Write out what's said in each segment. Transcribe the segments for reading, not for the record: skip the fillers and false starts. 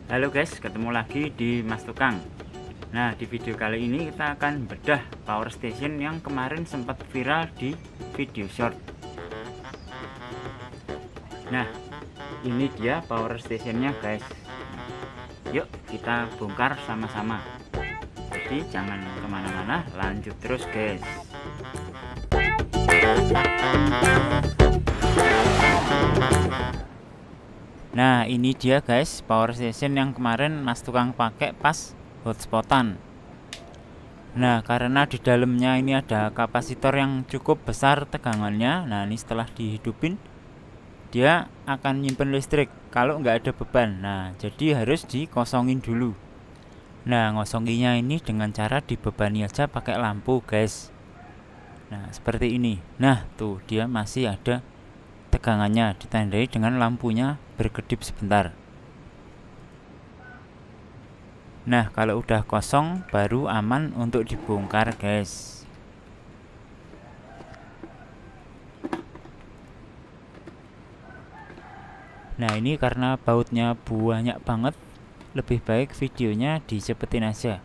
Halo guys, ketemu lagi di Mas Tukang. Nah, di video kali ini kita akan bedah power station yang kemarin sempat viral di video short. Nah, ini dia power stationnya guys. Yuk kita bongkar sama-sama. Jadi jangan kemana-mana, lanjut terus guys. Nah, ini dia guys power station yang kemarin Mas Tukang pakai pas hotspotan. Nah, karena di dalamnya ini ada kapasitor yang cukup besar tegangannya. Nah, ini setelah dihidupin dia akan nyimpen listrik kalau nggak ada beban. Nah, jadi harus dikosongin dulu. Nah, ngosonginya ini dengan cara dibebani aja pakai lampu guys. Nah, seperti ini. Nah, tuh dia masih ada tegangannya, ditandai dengan lampunya berkedip sebentar. Nah, kalau udah kosong baru aman untuk dibongkar guys. Nah, ini karena bautnya banyak banget, lebih baik videonya dicepetin aja.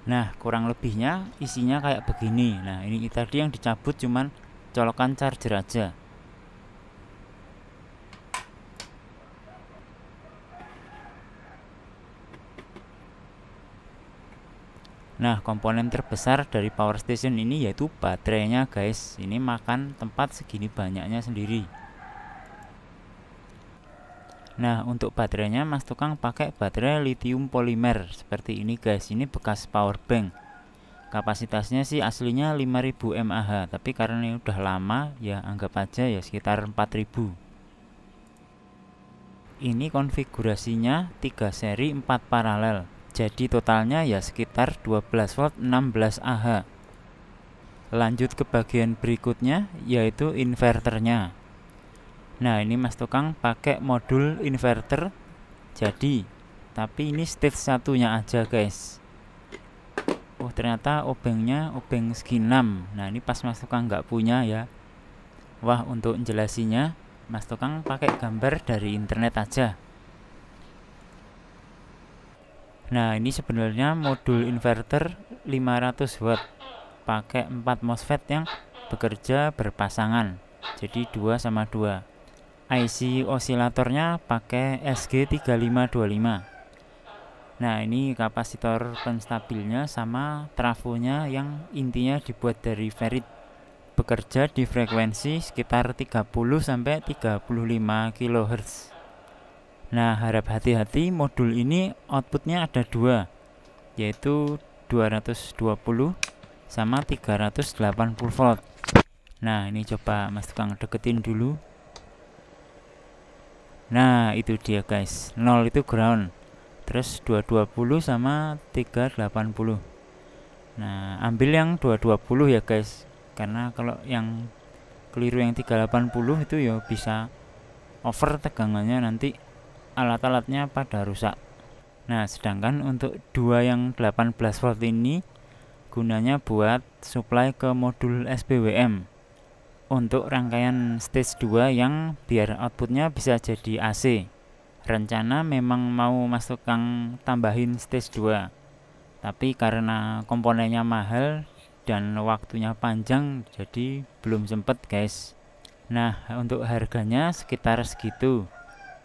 Nah, kurang lebihnya isinya kayak begini. Nah, ini tadi yang dicabut cuman colokan charger aja. Nah, komponen terbesar dari power station ini yaitu baterainya guys. Ini makan tempat segini banyaknya sendiri. Nah, untuk baterainya Mas Tukang pakai baterai lithium polimer seperti ini guys. Ini bekas power bank. Kapasitasnya sih aslinya 5000 mAh, tapi karena ini udah lama ya anggap aja ya sekitar 4000. Ini konfigurasinya 3 seri 4 paralel. Jadi totalnya ya sekitar 12 volt 16 Ah. Lanjut ke bagian berikutnya yaitu inverternya. Nah, ini Mas Tukang pakai modul inverter jadi, tapi ini stage satunya aja guys. Oh, ternyata obengnya obeng segi 6. Nah, ini pas Mas Tukang nggak punya ya. Wah, untuk jelasinnya Mas Tukang pakai gambar dari internet aja. Nah, ini sebenarnya modul inverter 500 watt pakai 4 MOSFET yang bekerja berpasangan, jadi 2 sama 2. IC osilatornya pakai SG3525. Nah, ini kapasitor penstabilnya sama trafonya yang intinya dibuat dari ferrit. Bekerja di frekuensi sekitar 30 sampai 35 kHz. Nah, harap hati-hati, modul ini outputnya ada dua, yaitu 220 sama 380 volt. Nah, ini coba Mas Tukang deketin dulu. Nah, itu dia guys. 0 itu ground. Terus 220 sama 380. Nah, ambil yang 220 ya guys. Karena kalau yang keliru yang 380 itu ya bisa over tegangannya, nanti alat-alatnya pada rusak. Nah, sedangkan untuk dua yang 18 volt ini gunanya buat supply ke modul SPWM untuk rangkaian stage 2 yang biar outputnya bisa jadi AC. Rencana memang mau Mas Tukang tambahin stage 2, tapi karena komponennya mahal dan waktunya panjang jadi belum sempet guys. Nah, untuk harganya sekitar segitu,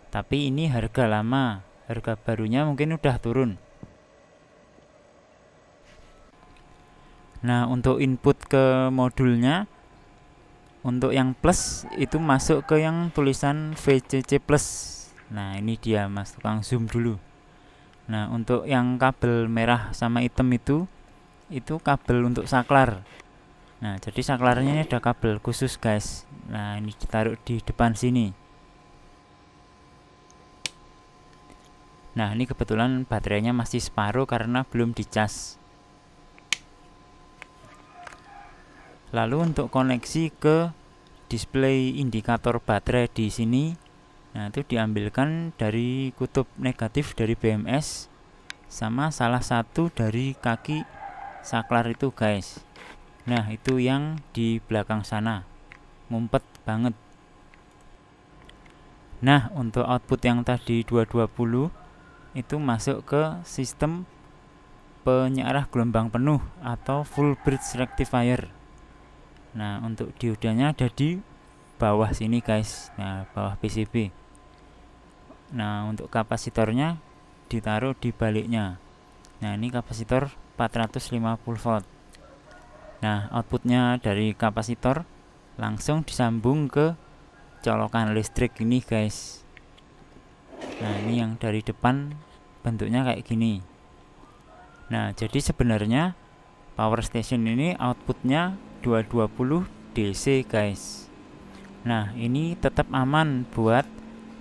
tapi ini harga lama, harga barunya mungkin udah turun. Nah, untuk input ke modulnya, untuk yang plus itu masuk ke yang tulisan VCC plus. Nah, ini dia Mas Tukang zoom dulu. Nah, untuk yang kabel merah sama hitam itu kabel untuk saklar. Nah, jadi saklarnya ini ada kabel khusus guys. Nah, ini ditaruh di depan sini. Nah, ini kebetulan baterainya masih separuh karena belum dicas. Lalu untuk koneksi ke display indikator baterai di sini, nah itu diambilkan dari kutub negatif dari BMS sama salah satu dari kaki saklar itu guys. Nah itu yang di belakang sana, ngumpet banget. Nah untuk output yang tadi 220 itu masuk ke sistem penyearah gelombang penuh atau full bridge rectifier. Nah untuk diodanya ada di bawah sini guys, nah bawah PCB. Nah untuk kapasitornya ditaruh di baliknya. Nah ini kapasitor 450 volt. Nah outputnya dari kapasitor langsung disambung ke colokan listrik ini guys. Nah ini yang dari depan bentuknya kayak gini. Nah jadi sebenarnya power station ini outputnya 220 DC guys. Nah ini tetap aman buat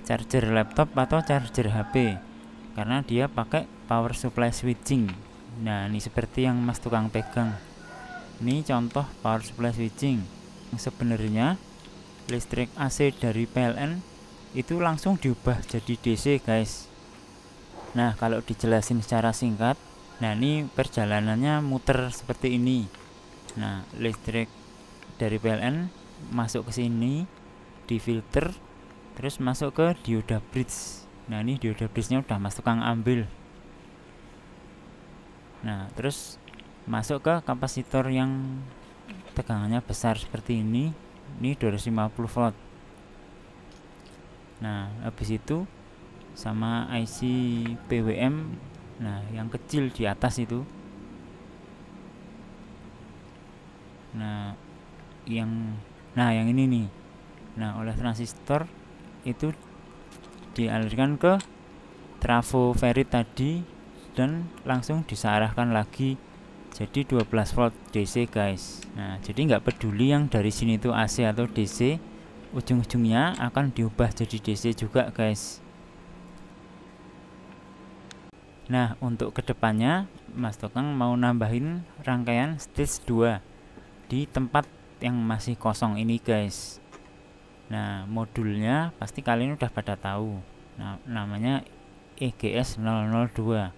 charger laptop atau charger HP karena dia pakai power supply switching. Nah ini seperti yang mas tukang pegang, ini contoh power supply switching. Sebenarnya listrik AC dari PLN itu langsung diubah jadi DC guys. Nah kalau dijelasin secara singkat, nah ini perjalanannya muter seperti ini. Nah listrik dari PLN masuk ke sini, difilter, terus masuk ke dioda bridge. Nah ini dioda bridge nya udah mas tukang ambil. Nah terus masuk ke kapasitor yang tegangannya besar seperti ini 250 volt. Nah habis itu sama IC PWM, nah yang kecil di atas itu, nah yang ini nih. Nah oleh transistor itu dialirkan ke trafo ferit tadi dan langsung disearahkan lagi jadi 12 volt DC guys. Nah jadi nggak peduli yang dari sini itu AC atau DC, ujung-ujungnya akan diubah jadi DC juga guys. Nah untuk kedepannya mas tukang mau nambahin rangkaian stage 2 di tempat yang masih kosong ini guys. Nah modulnya pasti kalian udah pada tahu, nah namanya EGS 002.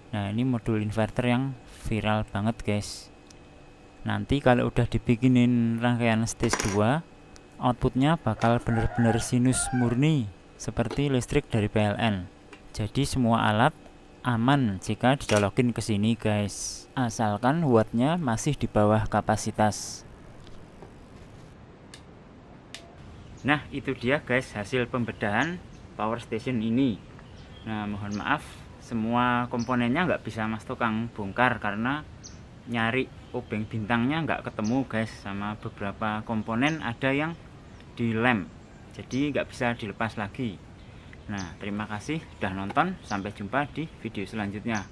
Nah ini modul inverter yang viral banget guys. Nanti kalau udah dibikinin rangkaian stage 2, outputnya bakal bener-bener sinus murni seperti listrik dari PLN. Jadi semua alat aman jika dicolokin ke sini guys, asalkan wattnya masih di bawah kapasitas. Nah itu dia guys hasil pembedahan power station ini. Nah mohon maaf semua komponennya nggak bisa mas tukang bongkar karena nyari obeng bintangnya nggak ketemu guys, sama beberapa komponen ada yang dilem jadi nggak bisa dilepas lagi. Nah terima kasih sudah nonton, sampai jumpa di video selanjutnya.